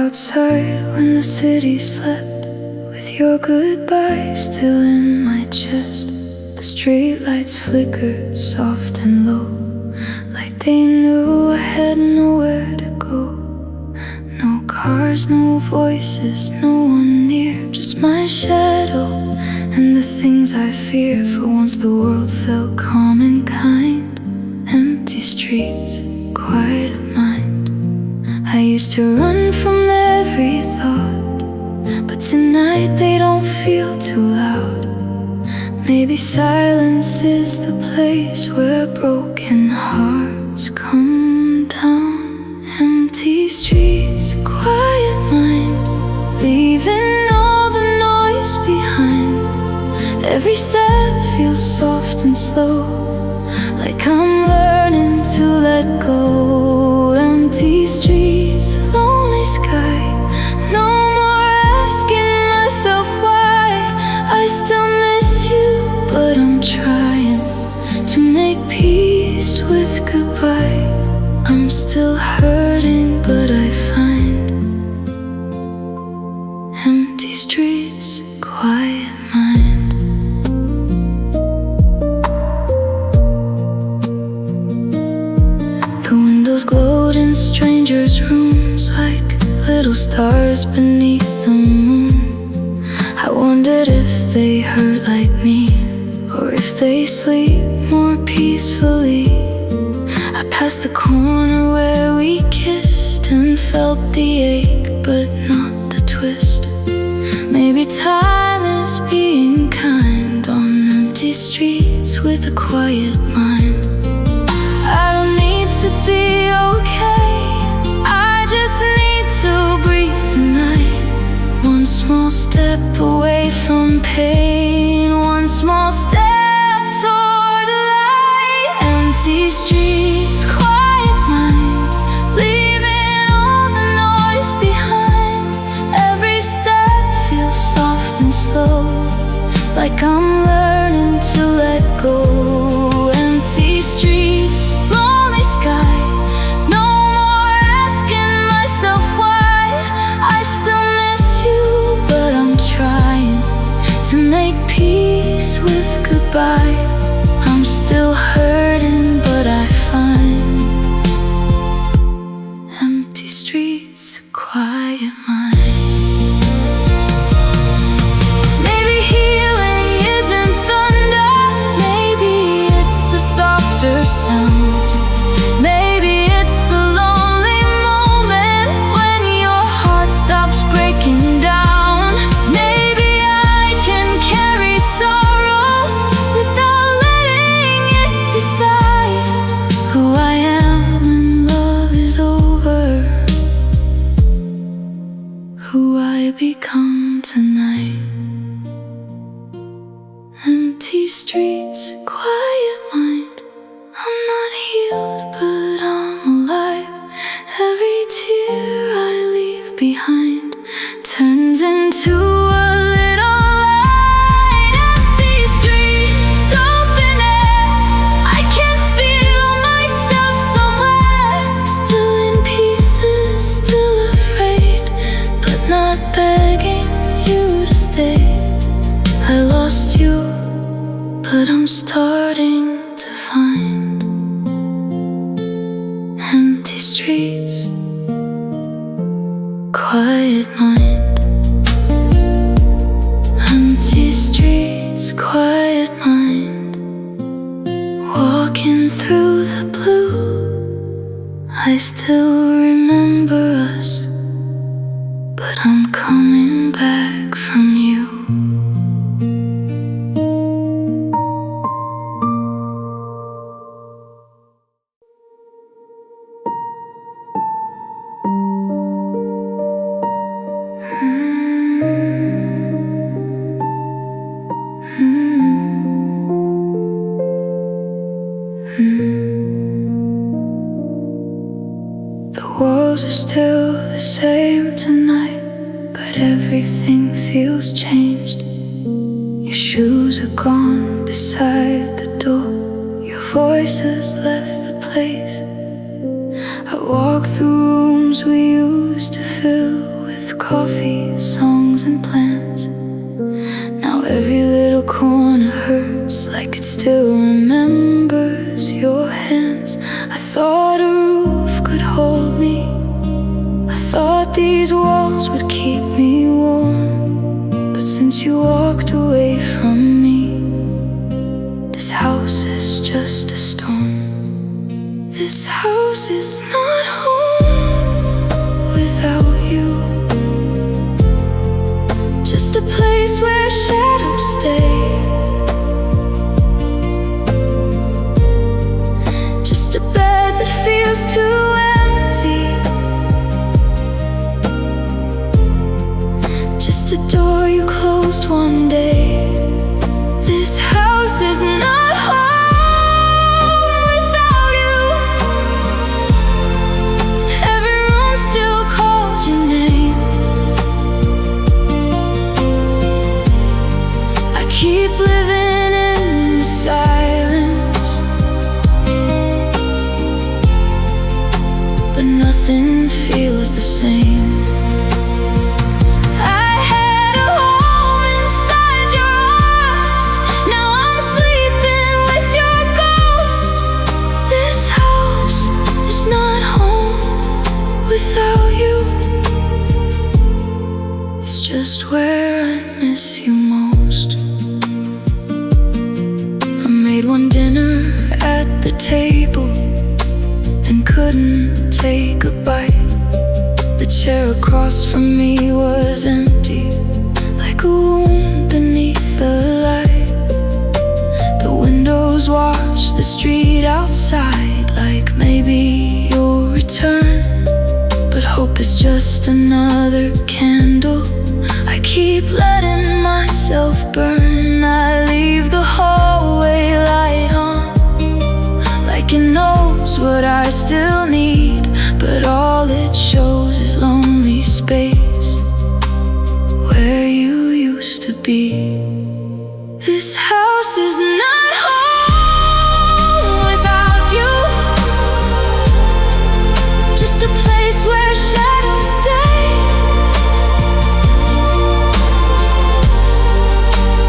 outside when the city slept, with your goodbye still in my chest. The streetlights flickered soft and low, like they knew I had nowhere to go. No cars, no voices, no one near, just my shadow and the things I fear. For once the world felt calm and kind. Empty streets, quiet mind. I used to run from every thought, but tonight they don't feel too loud. Maybe silence is the place where broken hearts come down. Empty streets, quiet mind, leaving all the noise behind. Every step feels soft and slow, like I'm learning to let go. Empty streets, lonely sky, no more asking myself why. I still miss you, but I'm trying to make peace with goodbye. I'm still hurting, but I find empty streets, quiet mind. The windows glowed in strangers' rooms like little stars beneath the moon. I wondered if they hurt like me, or if they sleep more peacefully. I passed the corner where we kissed and felt the ache, but not the twist. Maybe time is being kind on empty streets with a quiet mind. I don't need to be okay, I just need to breathe tonight. One small step away from pain, one small step toward light. Empty streets, quiet mind, leaving all the noise behind. Every step feels soft and slow, like I'm learning to let go. Empty streets, lonely sky, no more asking myself why. I still miss you, but I'm trying to make peace with goodbye. I'm still hurting, but I find empty streets, quiet mind. Maybe healing isn't thunder, maybe it's a softer sound. Maybe it's the lonely moment when your heart stops breaking down. Maybe I can carry sorrow without letting it decide who I am when love is over, who I become tonight. Empty streets, quiet mind, I'm not healed, but I'm alive. Every tear I leave behind turns into a little light. Empty streets, open air, I can feel myself somewhere. Still in pieces, still afraid, but not begging you to stay. I lost you, but I'm starting to find empty streets, quiet mind. Empty streets, quiet mind. Walking through the blue, I still remember us, but I'm coming back from you. The walls are still the same tonight, but everything feels changed. Your shoes are gone beside the door, your voice has left the place. I walk through rooms we used to fill with coffee, songs and plans. Now every little corner hurts like it still remembers your hands. I thought a roof could hold me, I thought these walls would keep me warm. But since you walked away from me, this house is just a storm. This house is not home without you. Just a place where shadows stay, just a bed that feels too empty, just a door you closed one day. This house is not home without you. Every room still calls your name. I keep living in the silence, but nothing feels the same. Without you, it's just where I miss you most. I made one dinner at the table, then couldn't take a bite. The chair across from me was empty, like a wound beneath the light. The windows watch the street outside, like maybe you'll return. But hope is just another candle I keep letting myself burn. I leave the hallway light on, like it knows what I still need, but all it shows is lonely space where you used to be. This house is not home without you. Just a place where shadows stay,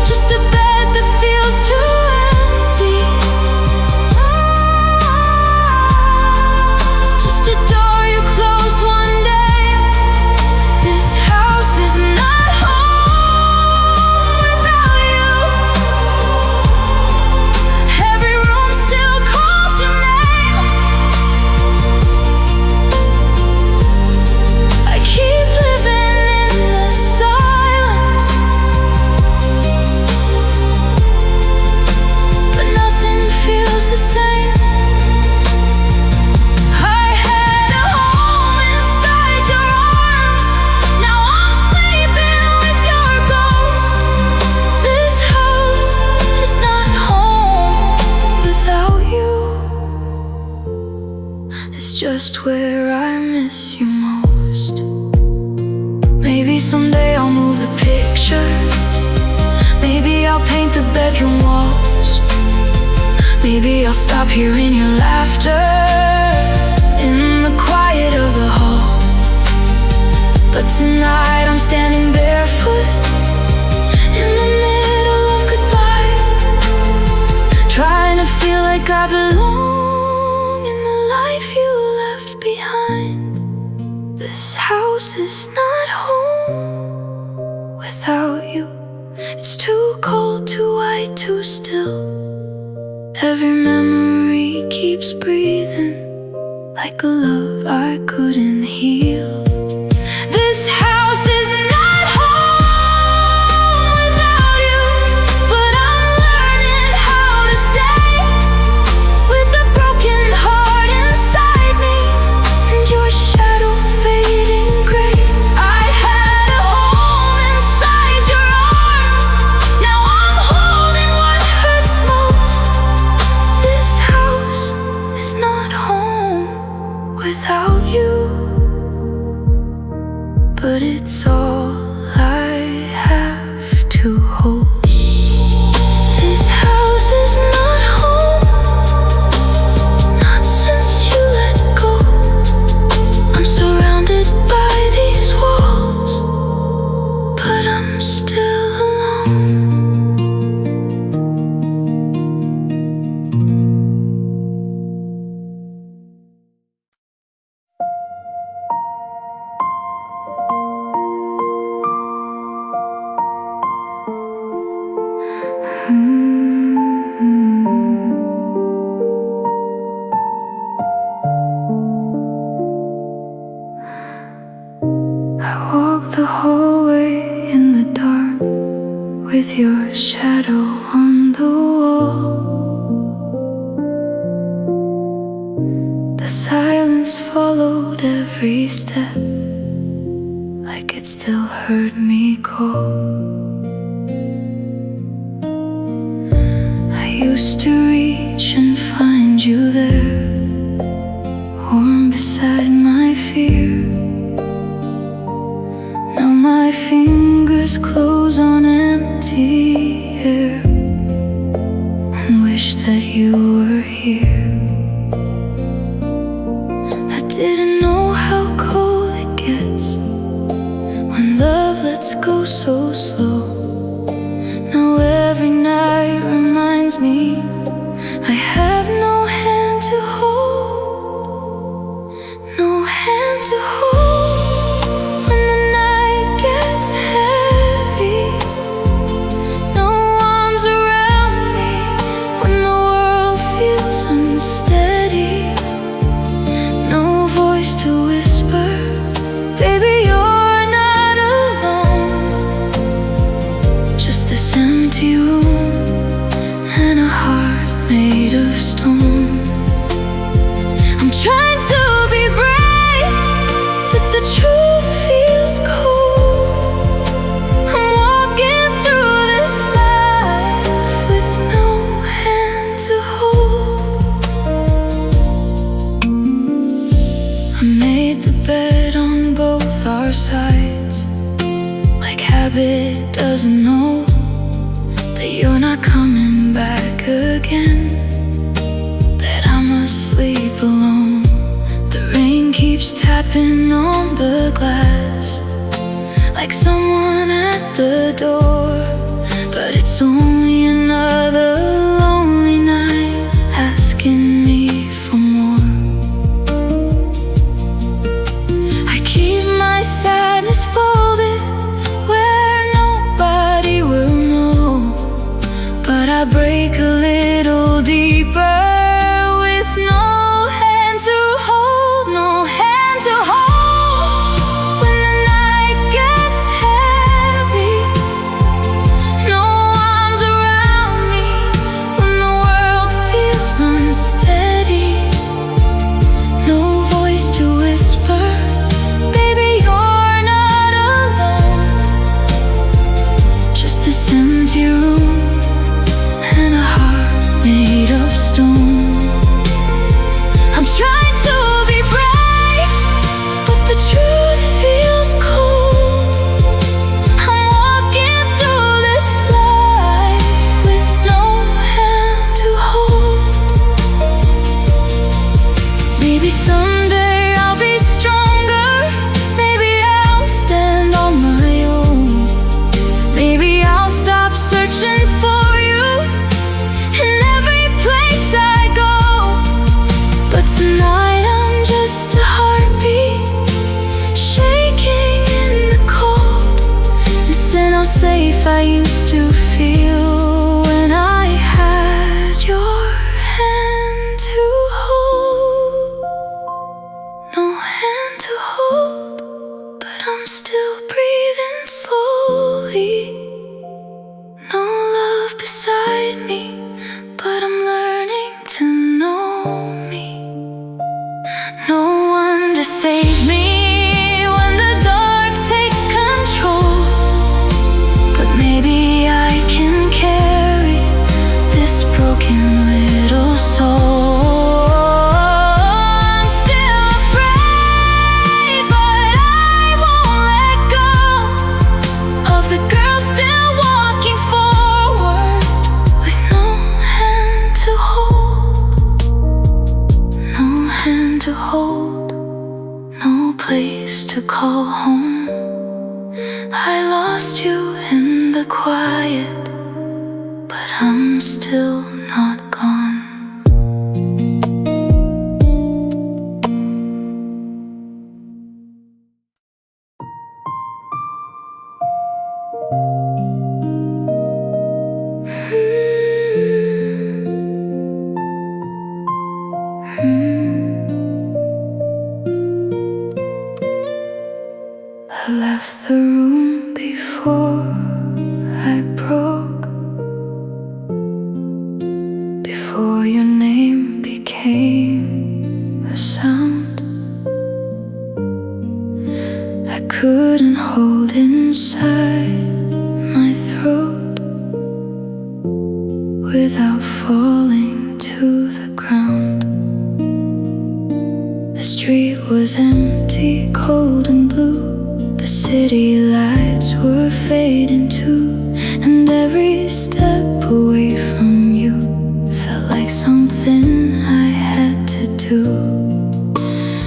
just a bed that feels too empty, just a door you closed one day. This house is not home without you. Every room still calls your name. I keep living in the silence, but nothing feels the same. I had a home inside your arms, now I'm sleeping with your ghost. This house is not home without you. It's just where I miss you most. Maybe someday I'll move the pictures, maybe I'll paint the bedroom walls, maybe I'll stop hearing your laughter in the quiet of the hall. But tonight I'm standing barefoot in the middle of goodbye, trying to feel like I belong in the life you left behind. This house is not home without you. It's too cold, too white, too still. Every memory keeps breathing, like a love I couldn't heal. This house is not home without you, but I'm learning how to stay with a broken heart inside me, and your shadow fading gray. I had a home inside your arms, now I'm holding what hurts most. This house is not home without you, but it's all I have to hold. This house is not home, not since you let go. I'm surrounded by these walls, hallway in the dark, with your shadow on the wall. The silence followed every step, like it still heard me call. I used to reach and find you there, warm beside my fear. Now my fingers close on empty air, and wish that you were here. I didn't know how cold it gets when love lets go so slow. Now every night reminds me I have no hand to hold, no hand to hold. When the night gets heavy, no arms around me. When the world feels unsteady, no voice to whisper, baby, you're not alone. Just this empty room and a heart made of stone. I'm trying to be brave, but the truth feels cold. I'm walking through this life with no hand to hold. I made the bed on both our sides, like habit doesn't know that you're not coming back again, that I must sleep alone. The rain keeps tapping on the glass, like someone at the door, but it's only another lonely night asking me for more. I keep my sadness folded where nobody will know, but I break a little deeper with no hand to hold, no hand to hold. When the night gets heavy, no arms around me. When the world feels unsteady, no voice to whisper, baby, you're not alone. Just this empty room and a heart made of stone. I'm trying to be brave, but the truth feels cold. I'm walking through this life with no hand to hold. Maybe someday I'll be stronger, maybe I'll stand on my own. Maybe I'll stop searching for you in every place I go. But tonight I'm just a heartbeat shaking in the cold, missing how safe I used to feel when I had your hand to hold. No hand to hold, but I'm still breathing slowly. No love beside me, but I'm learning to know me. No one to save me when the dark takes control, but maybe I can carry this broken little soul. I'm still afraid, but I won't let go of the girl still walking forward with no hand to hold, no hand to hold, no place to call home. I lost you in the quiet, but I'm still not gone. I left the room before I broke, before your name became a sound I couldn't hold inside my throat without falling to the ground. The street was empty, cold and blue. The city lights were fading too, and every step away from you felt like something I had to do.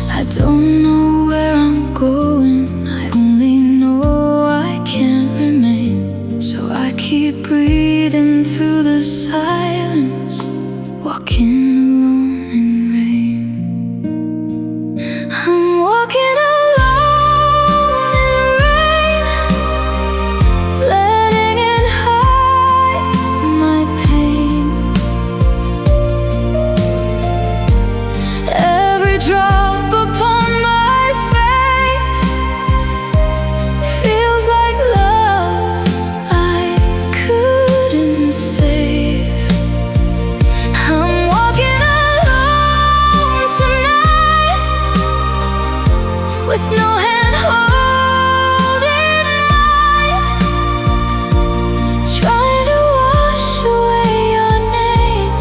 I don't know where I'm going, I only know I can't remain. So I keep breathing through the silence, walking alone in rain. I'm walking alone in rain, letting it hide my pain. Every drop upon my face feels like love I couldn't save. I'm walking alone tonight, with no hand holding mine, trying to wash away your name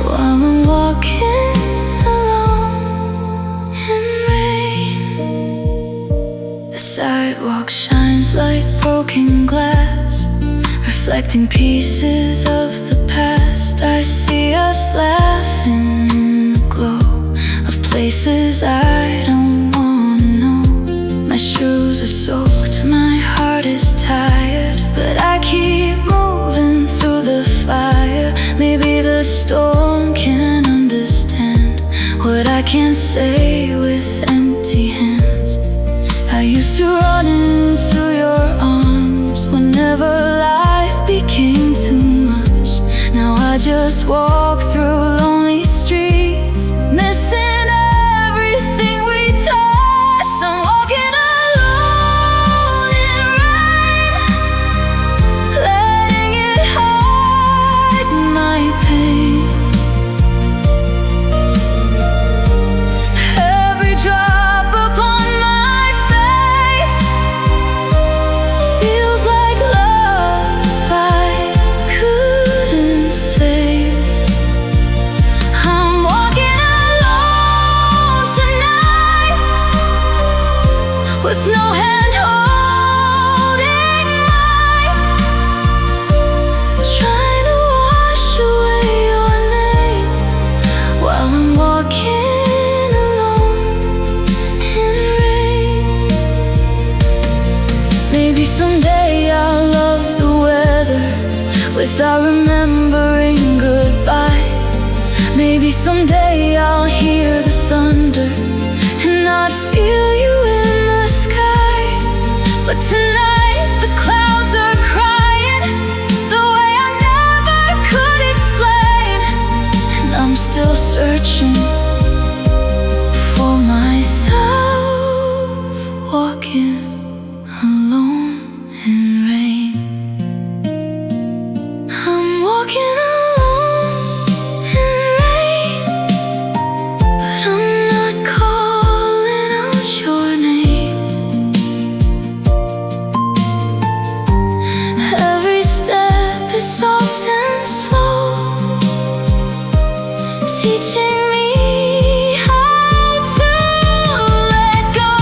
while I'm walking alone in rain. The sidewalk shines like broken glass, reflecting pieces of the past. I see us laughing in the glow of places I don't wanna know. My shoes are soaked, my heart is tired, but I keep moving through the fire. Maybe the storm can understand what I can't say with empty hands. I used to run into your arms whenever life became too much. Now I just walk through lonely streets, missing everything we touch. I'm walking alone in rain, letting it hide my pain. Every drop upon my face feels like love I couldn't save. I'm walking alone tonight, with no hand holding mine, trying to wash away your name while I'm walking alone in rain. Maybe someday I'll love the weather without remembering goodbye. Maybe someday I'll hear the thunder and not feel you in the sky. But tonight the clouds are crying the way I never could explain, and I'm still searching for myself, walking alone in rain. I'm walking alone in rain, but I'm not calling out your name. Every step is soft and slow, teaching me how to let go.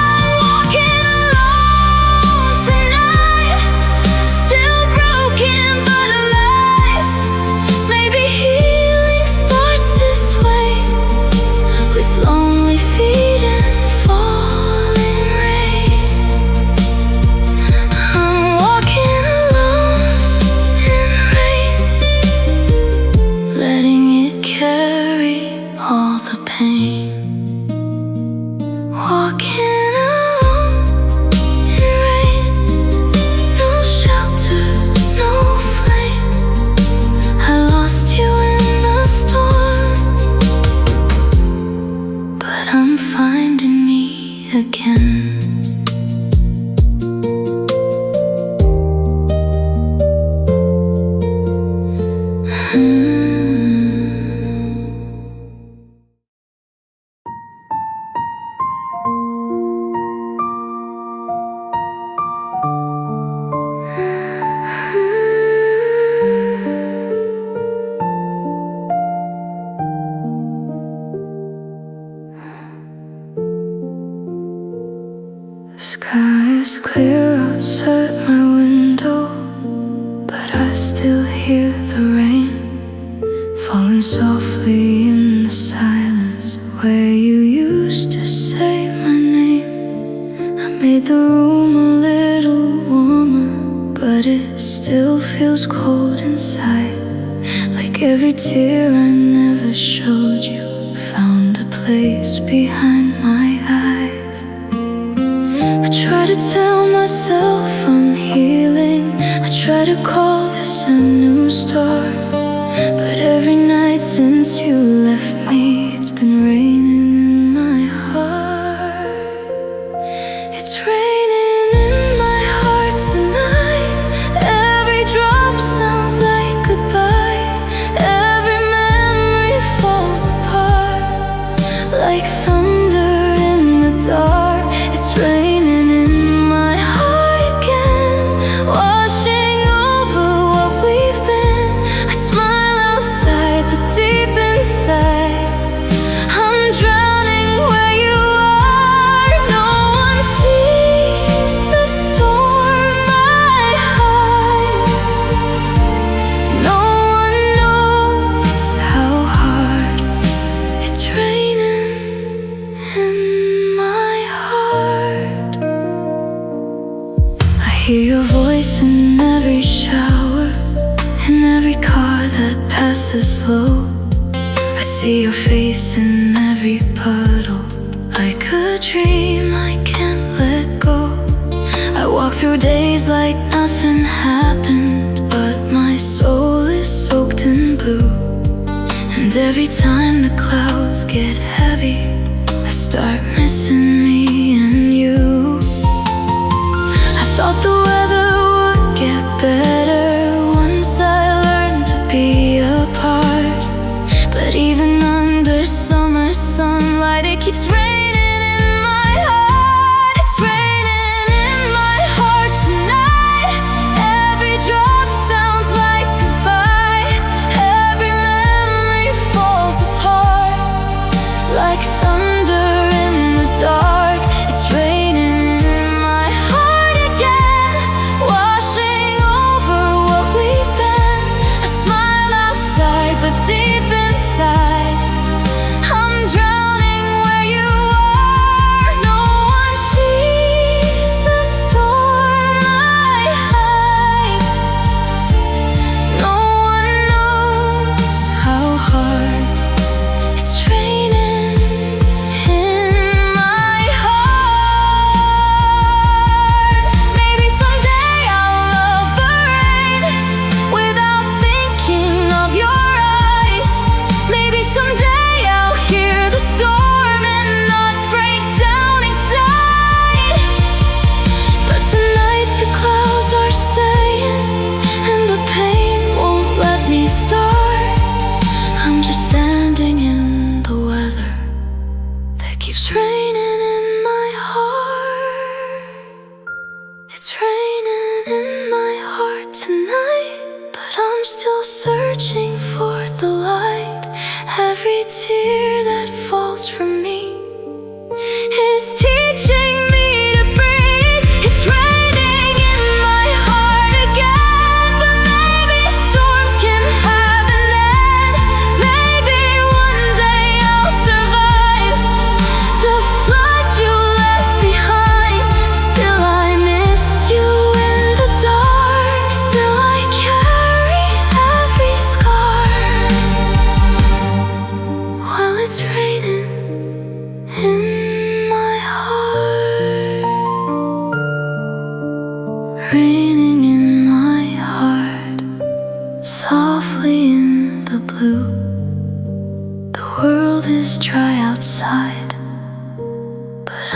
I'm walking alone tonight, still broken but alive. Maybe healing starts this way, with lonely feet and falling rain. I'm walking alone in rain, letting it carry all the pain. Walking alone in rain, no shelter, no flame. I lost you in the storm, but I'm finding me again. The sky is clear outside my window, but I still hear the rain falling softly in the silence where you used to say my name. I made the room a little warmer, but it still feels cold inside, like every tear I never showed you found a place behind my eyes. I try to tell myself I'm healing, I try to call this a new start, but every night since you left me, it's been raining in my heart. It's raining in my heart tonight. Every drop sounds like goodbye. Every memory falls apart like thunder in the dark. It's raining in my heart again, washing over what we've been. I smile outside, but deep inside I'm drowning where you are. No one sees the storm I hide. No one knows how hard it's raining in my heart. I hear your voice in every shower, in every car that passes slow. I see your face in every puddle, like a dream I can't let go. I walk through days like nothing happened, but my soul is soaked in blue. And every time the clouds get heavy, I start missing me and you. I thought the weather would get better once I learned to be apart, but even under summer sunlight it keeps raining in my heart. It's raining in my heart tonight. Every drop sounds like goodbye. Every memory falls apart like thunder in the dark. It's raining in my heart again, washing over what we've been. I smile outside, but deep inside I'm drowning where you are. No one sees the storm I hide. No one knows how hard it's raining in my heart. Maybe someday I'll love the rain without thinking of your eyes. Maybe someday I'll hear the storm and not break down inside. But tonight the clouds are staying and the pain won't let me start. I'm just standing in the weather that keeps raining in my heart. It's raining in my heart tonight, but I'm still searching for the light. Every tear that falls from me is teaching me to breathe. It's raining in my heart again, but maybe storms can have an end. Maybe one day I'll survive the flood you left behind. Still I miss you in the dark. Still I carry every scar. While it's raining in my heart.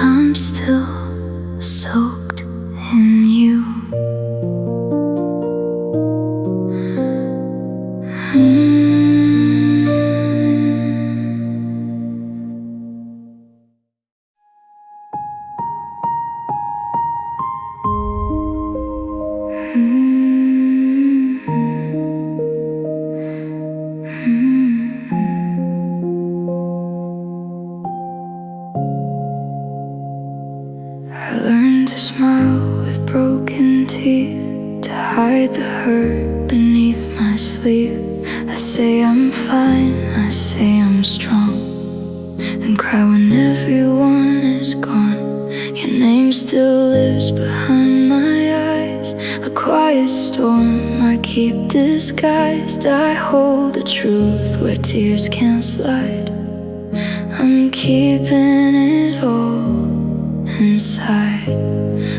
I'm still soaked in you. I learned to smile with broken teeth, to hide the hurt beneath my sleeve. I say I'm fine, I say I'm strong, then cry when everyone is gone. Your name still lives behind my eyes, a quiet storm I keep disguised. I hold the truth where tears can't slide. I'm keeping it all inside.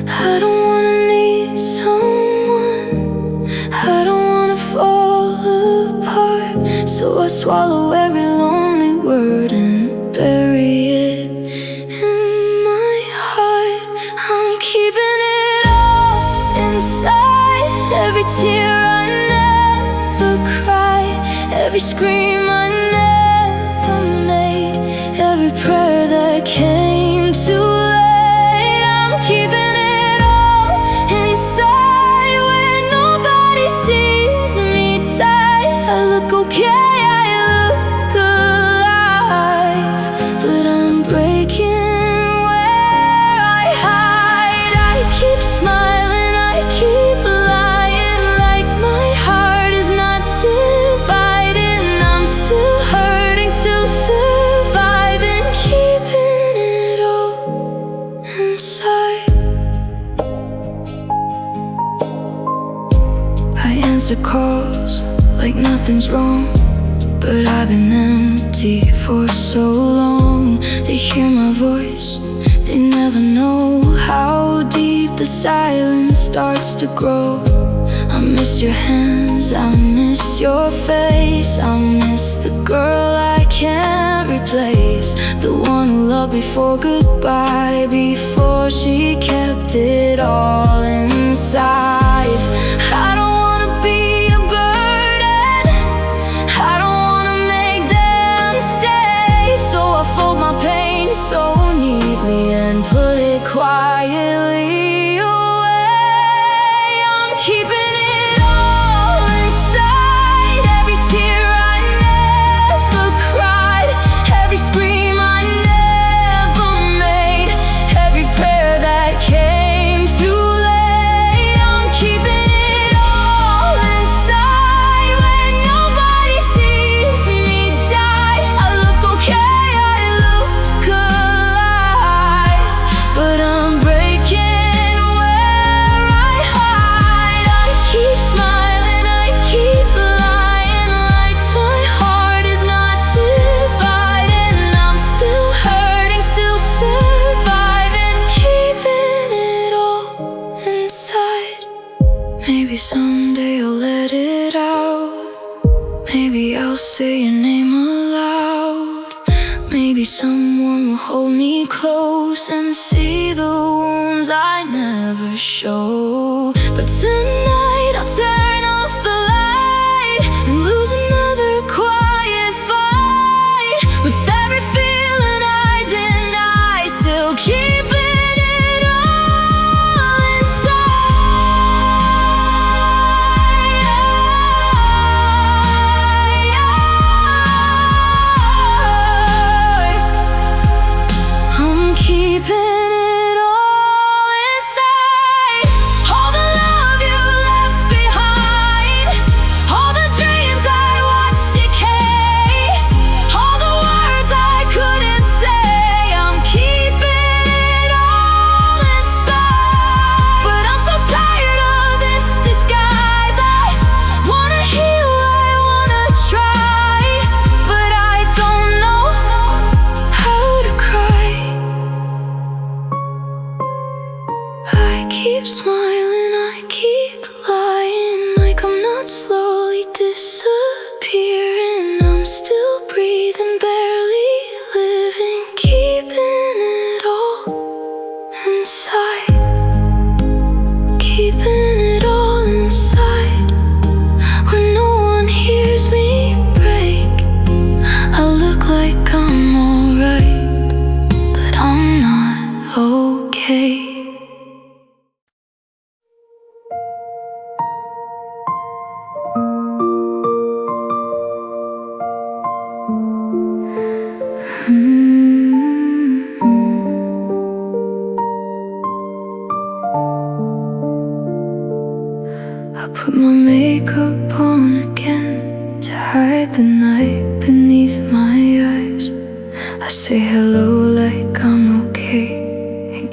I don't wanna need someone, I don't wanna fall apart. So I swallow every lonely word and bury it in my heart. I'm keeping it all inside. Every tear I never cried, every scream I never made, every prayer that came too late. Keeping it all inside, where nobody sees me die. I look okay, I look alive, but I'm breaking where I hide. I keep smiling, I keep lying, like my heart is not dividing. I'm still hurting, still surviving, keeping it all inside. I answer calls like nothing's wrong, but I've been empty for so long. They hear my voice, they never know how deep the silence starts to grow. I miss your hands, I miss your face, I miss the girl I can't replace, the one who loved before goodbye, before she kept it all inside. I don't wanna be a burden, I don't wanna make them stay, so I fold my pain so neatly and put it quietly away. I'm keeping it all inside. Every tear I never cried, every scream I never made, every prayer that came too late. I'm keeping it all inside, where nobody sees me die. I look okay, I look alive, but I'm breaking where I hide. I keep smiling, I keep lying, like my heart is not dividing. I'm still hurting, still surviving, keeping it all inside. Maybe someday I'll let it out, maybe I'll say your name aloud, maybe someone will hold me close and see the wounds I never show. But tonight I'll turn off the light and lose another quiet fight. With every feeling I deny, still keeping it all inside. I'm keeping it all inside. All the love you left behind, all the dreams I watched decay, all the words I couldn't say. I'm keeping it all inside. But I'm so tired of this disguise. I wanna heal, I wanna try, but I don't know how to cry. I keep smiling, I keep lying, like I'm not slowly disappearing. I'm still breathing, barely living, keeping it all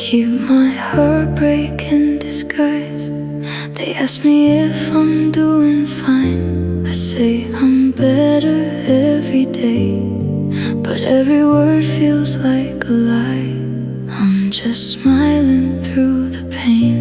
keep my heartbreak in disguise. They ask me if I'm doing fine. I say I'm better every day, but every word feels like a lie. I'm just smiling through the pain.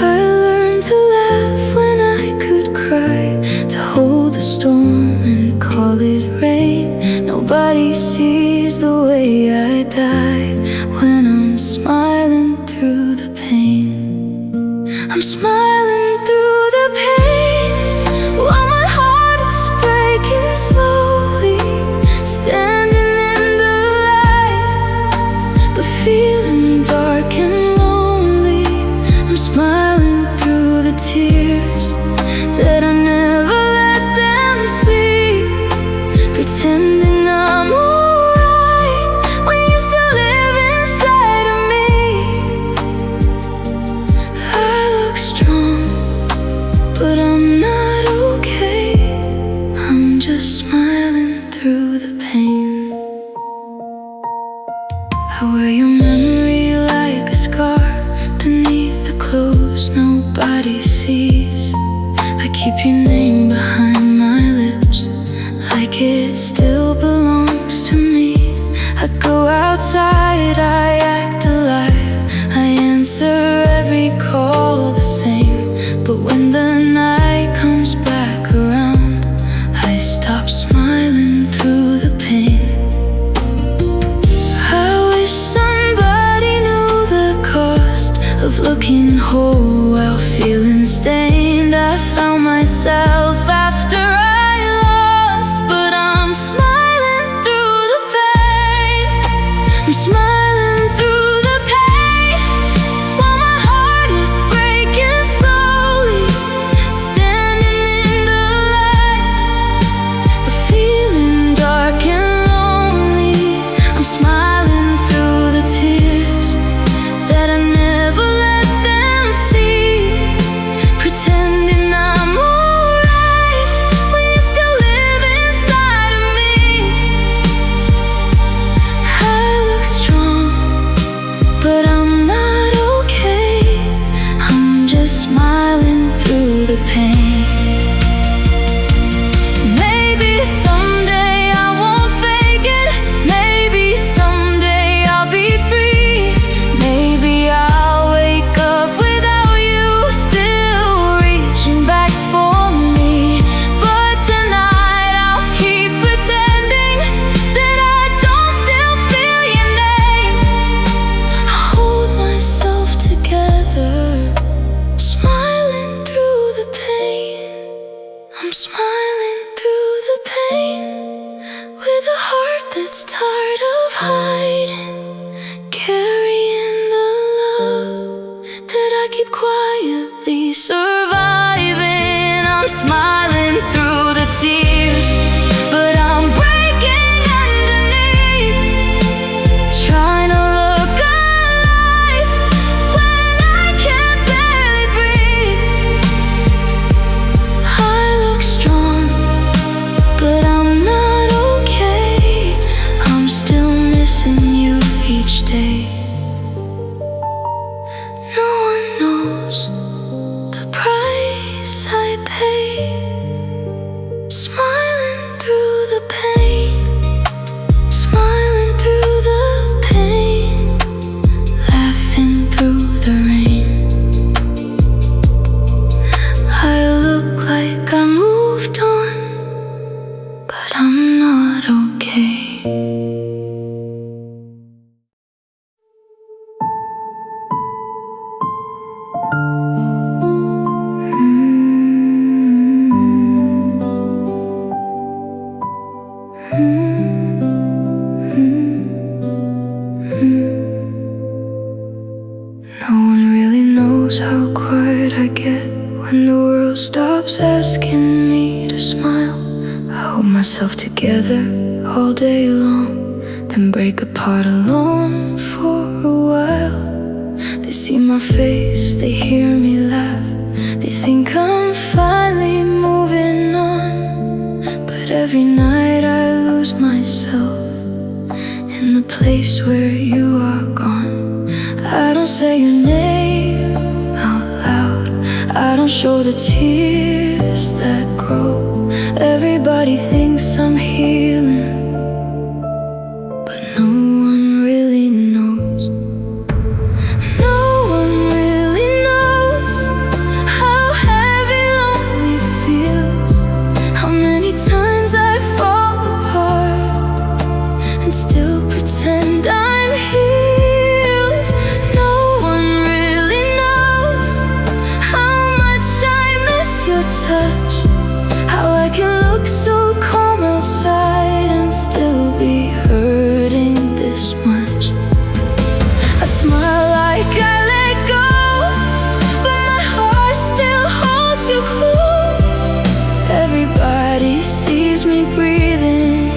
I learned to laugh when I could cry, to hold the storm and call it rain. Nobody sees the way I die when I'm smiling through the pain. I'm smiling through the pain while my heart is breaking slowly, standing in the light, but feeling dark and lonely. I'm smiling through the tears that I never let them see, pretending I'm alright when you still live inside of me. I look strong, but I'm not okay. I'm just smiling through the pain. I wear your memory like a scar beneath the clothes nobody sees. I keep your name behind my lips, like it still belongs to me. I go outside, I act alive, I answer every call the same. But when the night comes back around, I stop smiling through the pain. I wish somebody knew the cost of looking whole while feeling stained. I found myself after I lost, but I'm smiling through the pain. I'm smiling through the pain while my heart is breaking slowly, standing in the light, but feeling dark and lonely. I'm smiling through the tears that I never let them see, pretending I'm alright when you still live inside of me. I look strong, but I'm not okay. I'm just smiling through the pain. Maybe someday I won't fake it. Maybe someday I'll be free. Maybe I'll wake up without you still reaching back for me. But tonight I'll keep pretending that I don't still feel your name. I hold myself together, smiling through the pain. I'm smiling through the pain with a heart that's tired of hiding, carrying the love that I keep quietly surviving. I'm smiling through the tears, but I'm breaking underneath, trying to look alive when I can't barely breathe. I look strong, but I'm not okay. I'm still missing you each day. No one knows the price I pay, smiling through the pain, smiling through the pain, laughing through the rain. I look like I moved on, but I'm not okay. No one really knows how quiet I get when the world stops asking me to smile. I hold myself together all day long, then break apart alone for a while. They see my face, they hear me laugh, they think I'm finally moving on. But every night I lose myself in the place place where you are gone. I don't say your name out loud, I don't show the tears that grow. Everybody thinks I'm healing, but no one really knows. No one really knows how heavy lonely feels, how many times I fall apart and still pretend I'm healed. No one really knows how much I miss your touch, how I can look so calm outside and still be hurting this much. I smile like I let go, but my heart still holds you close. Everybody sees me breathing,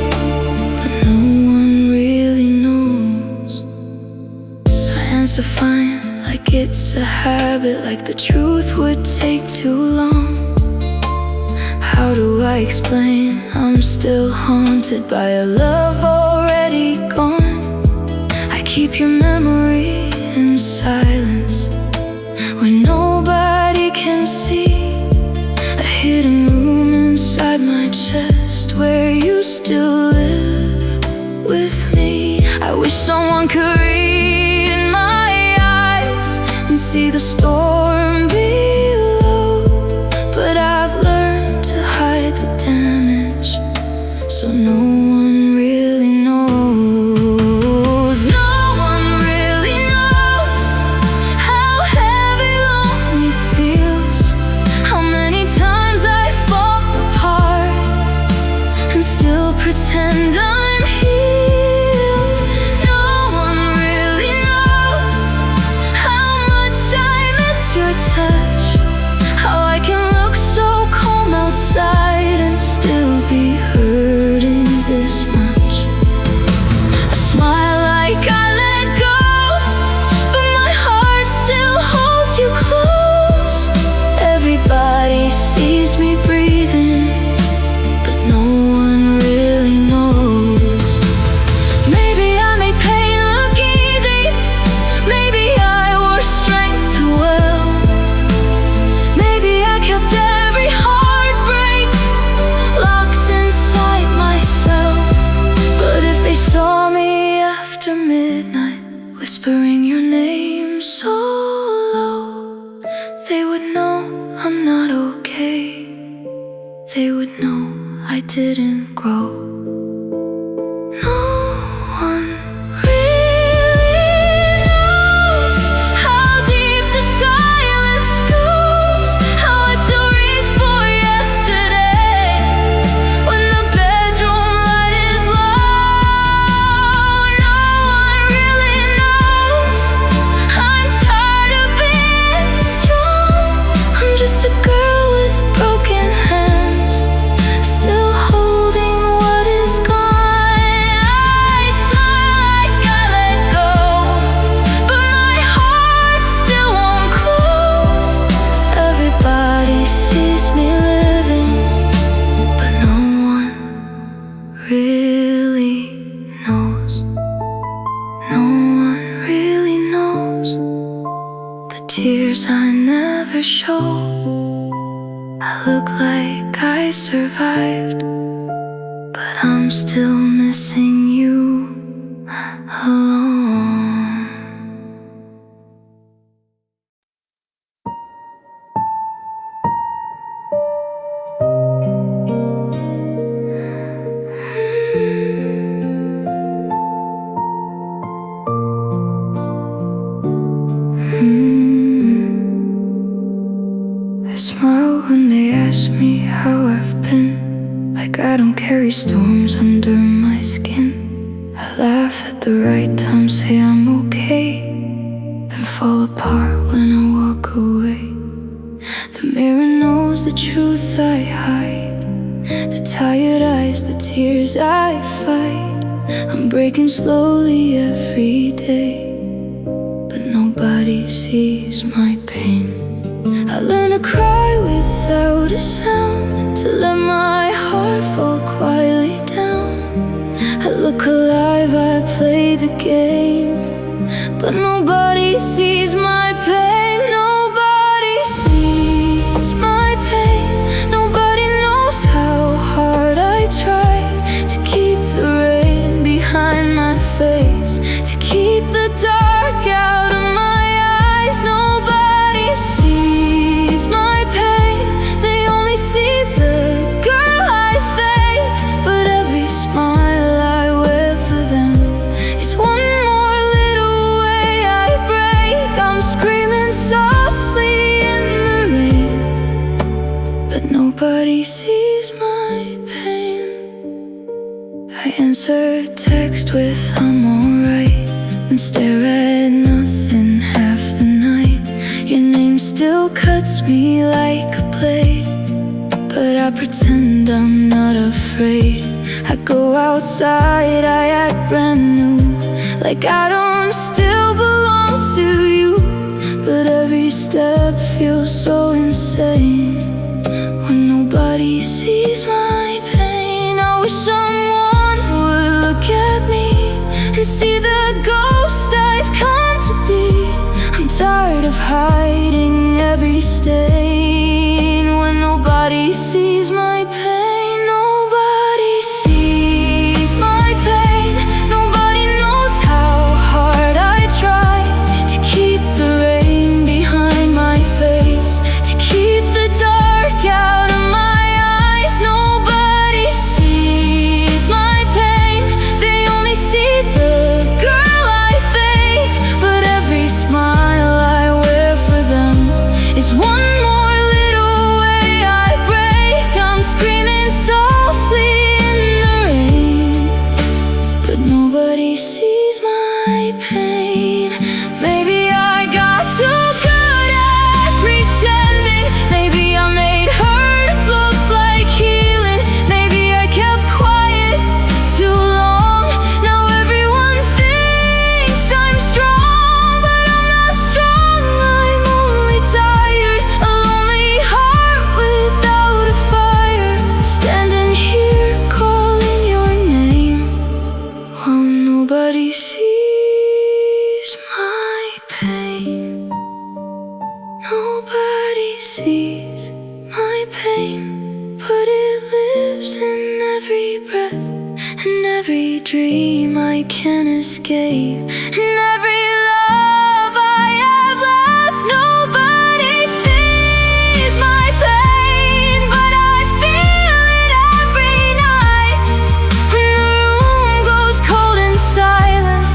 but no one really knows. I answer fine, like it's a habit, like the truth would take too long. How do I explain I'm still haunted by a love already gone? I keep your memory in silence when nobody can see, a hidden room inside my chest where you still live with me. I wish someone could read in my eyes and see the storm below, but I've learned to hide the damage, so no one really knows. No one really knows how heavy lonely feels, how many times I fall apart and still pretend I'm healed. No one really knows how much I miss your touch, how I can look so calm outside and still be hurting this much. I smile like I let go, but my heart still holds you close. Everybody sees me breathing, but no one really knows. Maybe I made pain look easy, maybe I wore strength too well, maybe I kept every heartbreak locked inside myself. But if they saw me after midnight, whispering your name so low, they would know I'm not okay, they would know I didn't grow. No one really knows how deep the silence goes, how I still reach for yesterday when the bedroom light is low. No one really knows I'm tired of being strong. I'm just a girl with broken hands, still holding what is gone. I smile like I let go, but my heart still won't close. Everybody sees me living, but no one really knows. No one really knows the tears I never show. I look like I survived, but I'm still missing you alone. I smile when they ask me how I've been, like I don't carry storms under my skin. I laugh at the right time, say I'm okay, then fall apart when I walk away. The mirror knows the truth I hide, the tired eyes, the tears I fight. I'm breaking slowly every day, but nobody sees my pain. I learn to cry without a sound, to let my heart fall quietly down. I look alive, I play the game. name, but nobody sees my pain. Nobody sees my pain. Nobody knows how hard I try to keep the rain behind my face, to keep the dark out of my eyes. Nobody sees my pain. They only see the girl I fake, but every smile I wear for them is one more little way I break. I'm screaming softly in the rain, but nobody sees my pain. I answer text with I'm alright, and stare at nothing half the night. Your name still cuts me like a blade, but I pretend I'm not afraid. I go outside, I act brand new, like I don't still belong to you. But every step feels so insane when nobody sees my pain. I wish someone would look at me and see the ghost I've come to be. I'm tired of hiding every stain when nobody sees my pain. Nobody sees my pain. Nobody knows how hard I try to keep the rain behind my face, to keep the dark out of my eyes. Nobody sees my pain. They only see the girl I fake, but every smile I wear for them is one more little way I break. I'm screaming softly in the rain, but nobody sees my pain. Maybe I got too good at pretending. Maybe I made hurt look like healing. Maybe I kept quiet too long. Now everyone thinks I'm strong, but I'm not strong. I'm only tired, a lonely heart without a fire, standing here calling your name while nobody sees my pain. Nobody sees my pain, but it lives in every breath and every dream I can't escape, and every love I have left. Nobody sees my pain, but I feel it every night when the room goes cold and silent,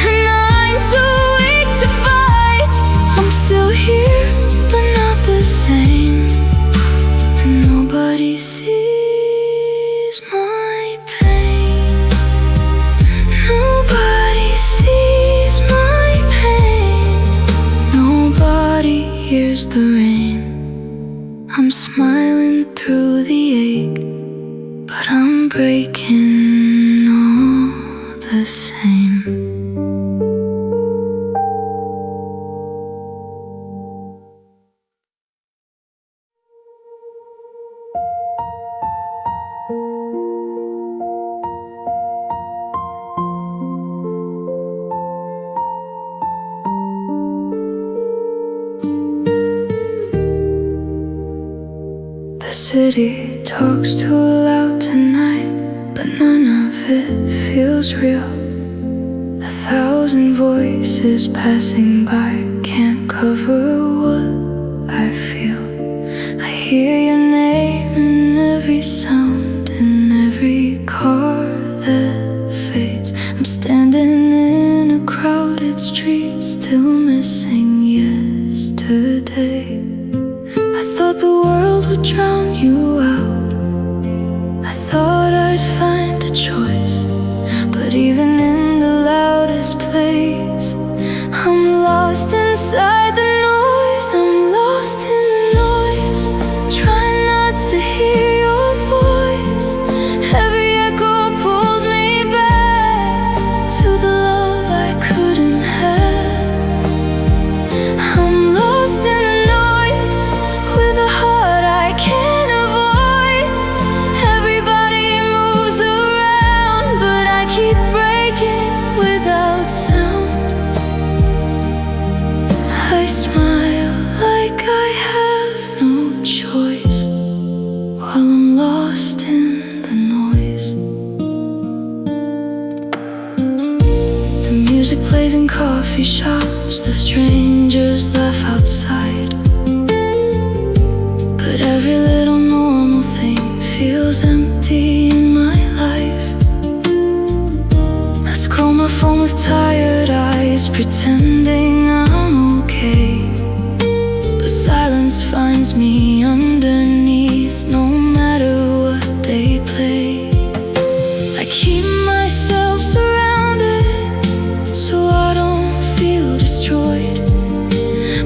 and I'm too weak to fight. I'm still here, but not the same, and nobody sees my pain. Nobody sees my pain. Nobody hears the rain. I'm smiling through the ache, but I'm breaking all the same. The city talks too loud tonight, but none of it feels real. 1,000 voices passing by can't cover what I feel. I hear your name in every sound, in every car that fades. I'm standing in a crowded street, still missing yesterday. I thought the world would drown you out. I thought I'd find a choice, but even in the loudest place, I'm lost inside the noise. I'm lost in the noise, trying not to hear your voice. Every echo pulls me back to the love I couldn't have. plays in coffee shops, the strangers laugh outside. But every little normal thing feels empty in my life. I scroll my phone with tired eyes, pretending I'm okay. But silence finds me underneath, no matter what they play. I keep myself surrounded so I don't feel destroyed.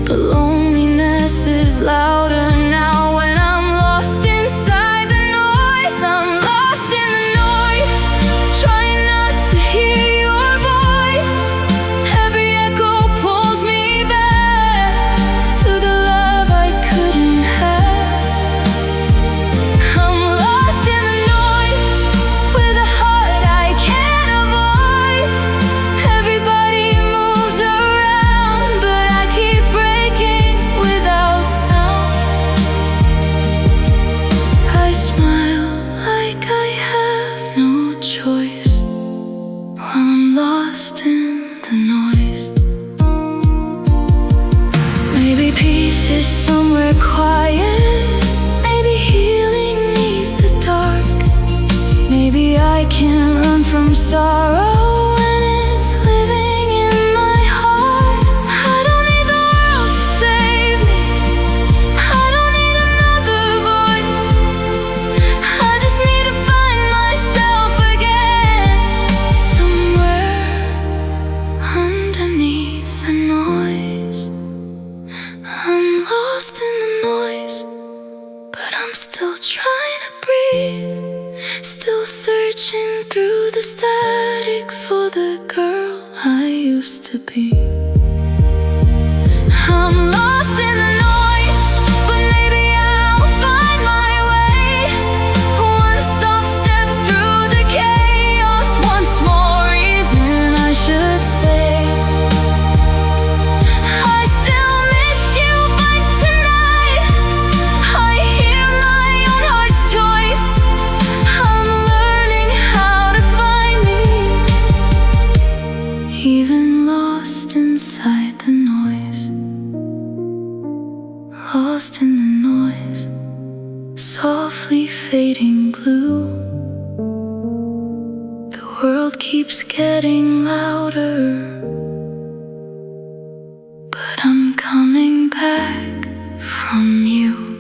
But loneliness is louder now when I'm lost inside the noise. I'm lost in the noise, trying not to hear your voice. Every echo pulls me back to the love I couldn't have. I'm lost in the noise with a heart I can't avoid. Everybody moves around, but I keep breaking without sound. I smile like I have no choice while I'm lost in the noise. Maybe peace is somewhere quiet. Maybe healing needs the dark. Maybe I can't run from sorrow when it's living in my heart. I don't need the world to save me. I don't need another voice. I just need to find myself again, somewhere underneath the noise. I'm lost in the noise, but I'm still trying to breathe. Still searching through the static for the girl I used to be. I'm lost in the noise, but maybe I'll find my way. One soft step through the chaos, one small reason I should stay. I still miss you, but tonight I hear my own heart's choice. I'm learning how to find me, even lost inside the noise. Lost in the noise, softly fading blue. The world keeps getting louder, but I'm coming back from you.